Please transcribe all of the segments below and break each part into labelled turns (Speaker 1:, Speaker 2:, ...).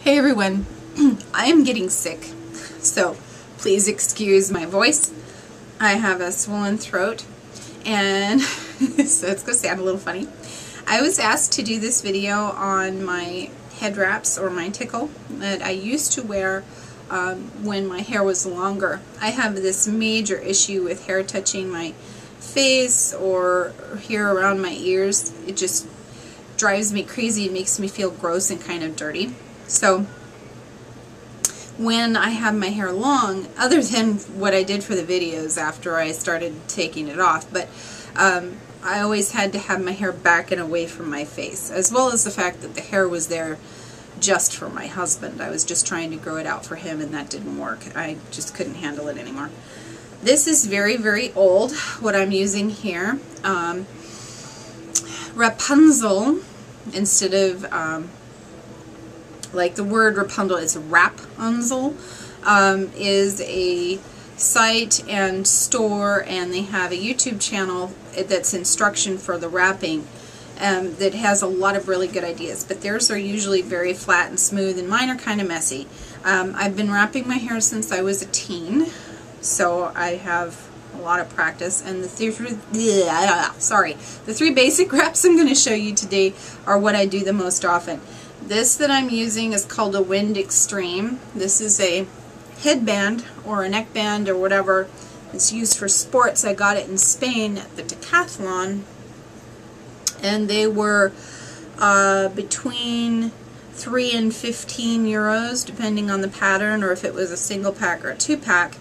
Speaker 1: Hey everyone, I am getting sick, so please excuse my voice. I have a swollen throat, and so it's going to sound a little funny. I was asked to do this video on my head wraps, or my Tichel, that I used to wear when my hair was longer. I have this major issue with hair touching my face or here around my ears. It just drives me crazy. It makes me feel gross and kind of dirty. So when I have my hair long, other than what I did for the videos after I started taking it off, but I always had to have my hair back and away from my face, as well as the fact that the hair was there just for my husband. I was just trying to grow it out for him, and that didn't work. I just couldn't handle it anymore. This is very, very old, what I'm using here. Rapunzel, instead of like the word Rapunzel, it's Rapunzel, is a site and store, and they have a YouTube channel that's instruction for the wrapping that has a lot of really good ideas, but theirs are usually very flat and smooth, and mine are kind of messy. I've been wrapping my hair since I was a teen, so I have a lot of practice, and the three basic wraps I'm going to show you today are what I do the most often. This that I'm using is called a Wind Extreme. This is a headband or a neckband or whatever. It's used for sports. I got it in Spain at the Decathlon, and they were between 3 and 15 euros depending on the pattern, or if it was a single pack or a 2-pack.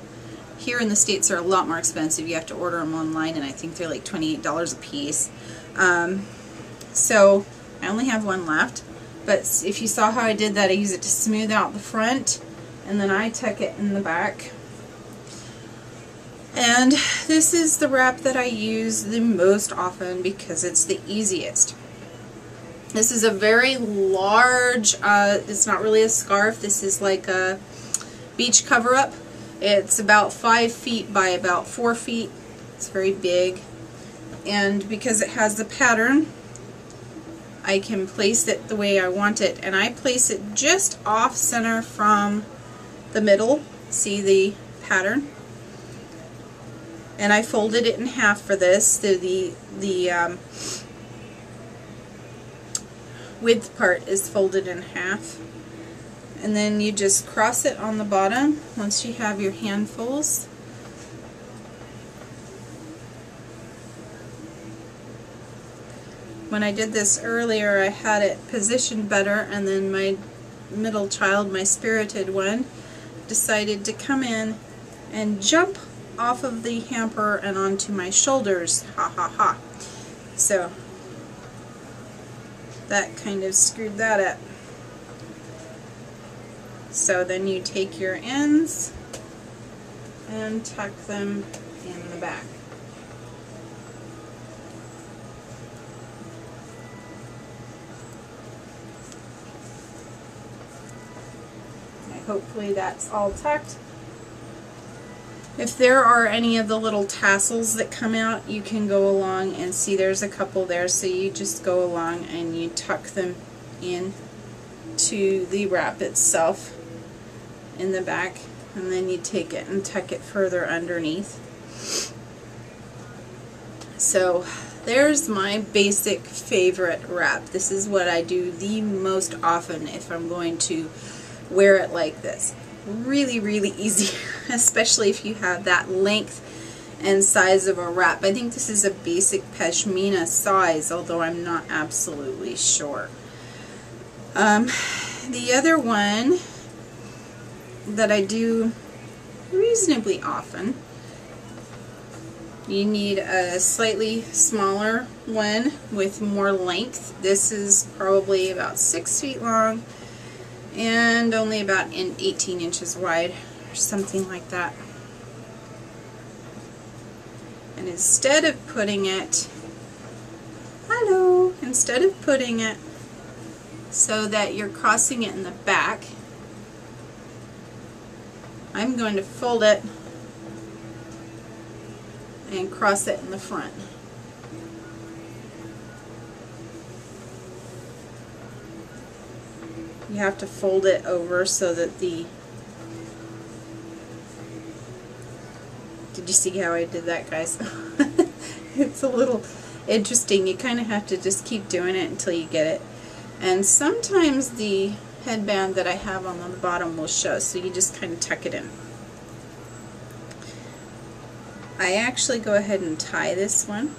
Speaker 1: Here in the States they're a lot more expensive. You have to order them online, and I think they're like $28 a piece. So I only have one left. But if you saw how I did that, I use it to smooth out the front, and then I tuck it in the back. And this is the wrap that I use the most often because it's the easiest. This is a very large, it's not really a scarf, this is like a beach cover-up. It's about 5 feet by about 4 feet. It's very big. And because it has the pattern, I can place it the way I want it, and I place it just off center from the middle. See the pattern? And I folded it in half for this. The width part is folded in half, and then you just cross it on the bottom once you have your handfuls. When I did this earlier, I had it positioned better, and then my middle child, my spirited one, decided to come in and jump off of the hamper and onto my shoulders. Ha ha ha. So that kind of screwed that up. So then you take your ends and tuck them in the back. Hopefully that's all tucked. If there are any of the little tassels that come out, you can go along and see there's a couple there, so you just go along and you tuck them in to the wrap itself in the back, and then you take it and tuck it further underneath. So there's my basic favorite wrap. This is what I do the most often if I'm going to wear it like this. Really, really easy, especially if you have that length and size of a wrap. I think this is a basic pashmina size, although I'm not absolutely sure. The other one that I do reasonably often, you need a slightly smaller one with more length. This is probably about 6 feet long and only about 18 inches wide, or something like that. And instead of putting it, instead of putting it so that you're crossing it in the back, I'm going to fold it and cross it in the front. you have to fold it over so that the... Did you see how I did that, guys? It's a little interesting. You kind of have to just keep doing it until you get it. And sometimes the headband that I have on the bottom will show, so you just kind of tuck it in. I actually go ahead and tie this one.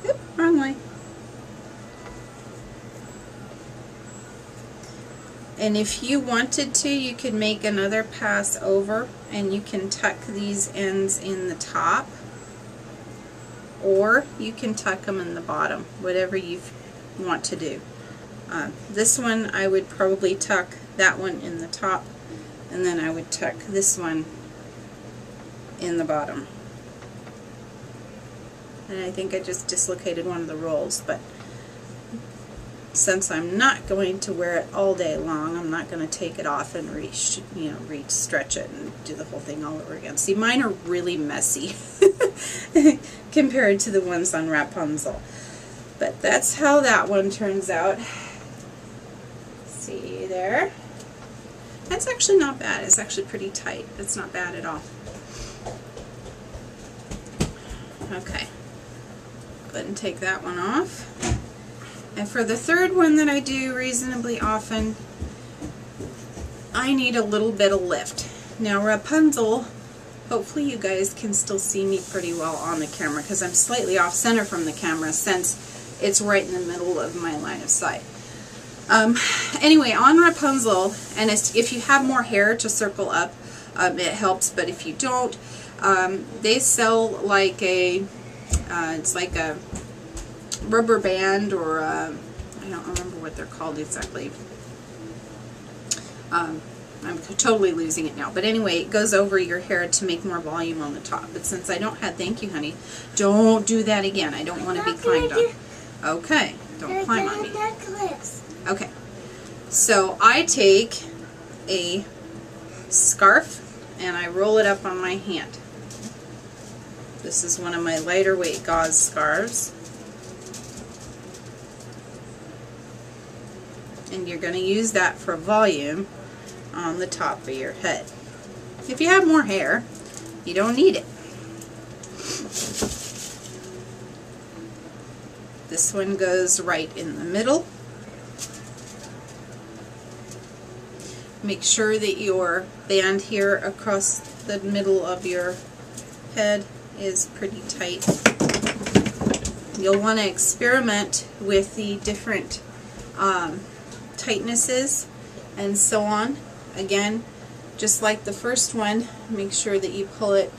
Speaker 1: Oop, wrong way. And if you wanted to, you could make another pass over and you can tuck these ends in the top, or you can tuck them in the bottom, whatever you want to do. This one I would probably tuck that one in the top, and then I would tuck this one in the bottom. And I think I just dislocated one of the rolls, but since I'm not going to wear it all day long, I'm not going to take it off and stretch it and do the whole thing all over again. See, mine are really messy compared to the ones on Rapunzel. But that's how that one turns out. See there? That's actually not bad. It's actually pretty tight. It's not bad at all. Okay. Go ahead and take that one off. And for the third one that I do reasonably often, I need a little bit of lift. Now Rapunzel, hopefully you guys can still see me pretty well on the camera because I'm slightly off center from the camera since it's right in the middle of my line of sight. Anyway, on Rapunzel, and if you have more hair to circle up, it helps, but if you don't, they sell like a, it's like a rubber band, or I don't remember what they're called exactly. I'm totally losing it now. But anyway, it goes over your hair to make more volume on the top. But since I don't have, thank you, honey, don't do that again. I don't want to be climbed on. Okay, don't climb on me. Okay, so I take a scarf and I roll it up on my hand. This is one of my lighter weight gauze scarves. And you're going to use that for volume on the top of your head. If you have more hair, you don't need it. This one goes right in the middle. Make sure that your band here across the middle of your head is pretty tight. You'll want to experiment with the different tightnesses and so on. Again, just like the first one, make sure that you pull it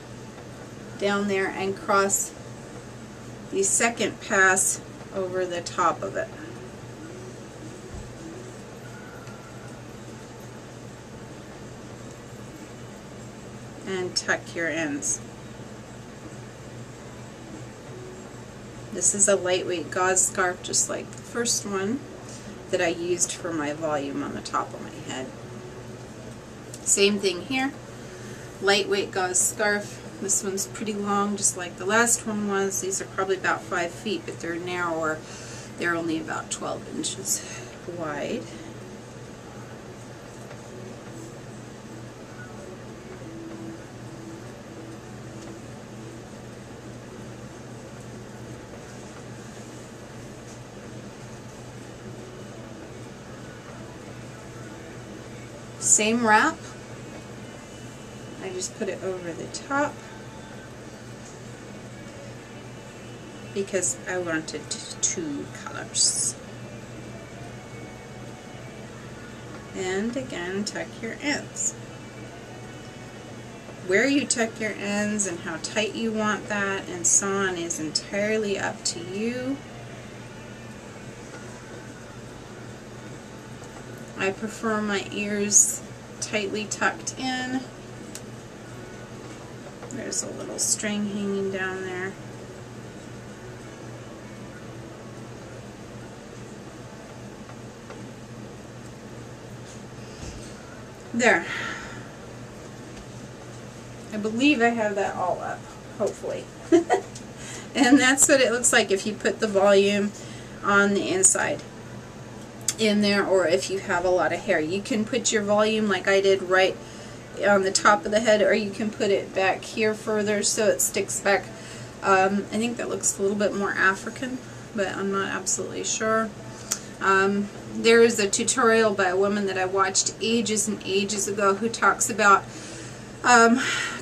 Speaker 1: down there and cross the second pass over the top of it. And tuck your ends. This is a lightweight gauze scarf just like the first one that I used for my volume on the top of my head. Same thing here. Lightweight gauze scarf. This one's pretty long just like the last one was. These are probably about 5 feet, but they're narrower. They're only about 12 inches wide. Same wrap. I just put it over the top because I wanted 2 colors. And again, tuck your ends. Where you tuck your ends and how tight you want that and so on is entirely up to you. I prefer my ears tightly tucked in. There's a little string hanging down there. There. I believe I have that all up, hopefully. And that's what it looks like if you put the volume on the inside in there, or if you have a lot of hair. You can put your volume like I did right on the top of the head, or you can put it back here further so it sticks back. I think that looks a little bit more African, but I'm not absolutely sure. There is a tutorial by a woman that I watched ages and ages ago who talks about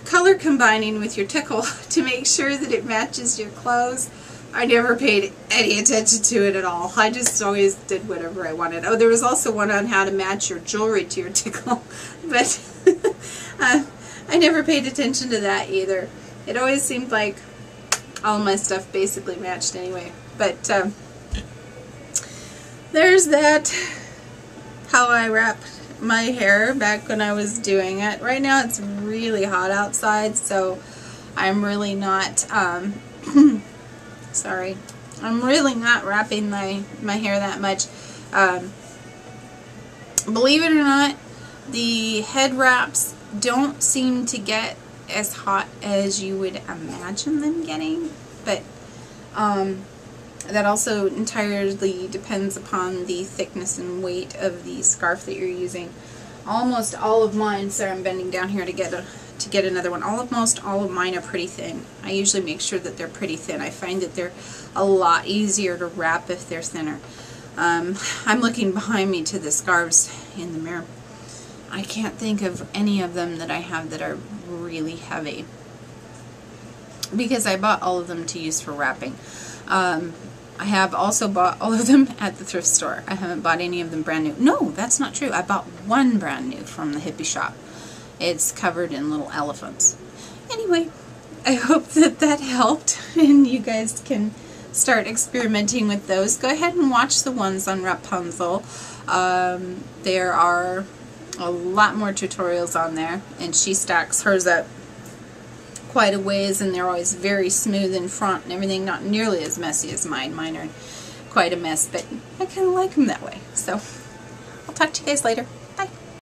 Speaker 1: color combining with your Tichel to make sure that it matches your clothes. I never paid any attention to it at all. I just always did whatever I wanted. Oh, there was also one on how to match your jewelry to your Tichel, but I never paid attention to that either. It always seemed like all my stuff basically matched anyway. But there's that, how I wrapped my hair back when I was doing it. Right now it's really hot outside, so I'm really not sorry, I'm really not wrapping my hair that much. Believe it or not, the head wraps don't seem to get as hot as you would imagine them getting, but that also entirely depends upon the thickness and weight of the scarf that you're using. Almost all of mine, sorry, I'm bending down here to get another one. Almost all of mine are pretty thin. I usually make sure that they're pretty thin. I find that they're a lot easier to wrap if they're thinner. I'm looking behind me to the scarves in the mirror. I can't think of any of them that I have that are really heavy, because I bought all of them to use for wrapping. I have also bought all of them at the thrift store. I haven't bought any of them brand new. No, that's not true. I bought one brand new from the hippie shop. It's covered in little elephants. Anyway, I hope that that helped and you guys can start experimenting with those. Go ahead and watch the ones on Rapunzel. There are a lot more tutorials on there, and she stacks hers up quite a ways, and they're always very smooth in front and everything, not nearly as messy as mine. Mine are quite a mess, but I kind of like them that way. So I'll talk to you guys later.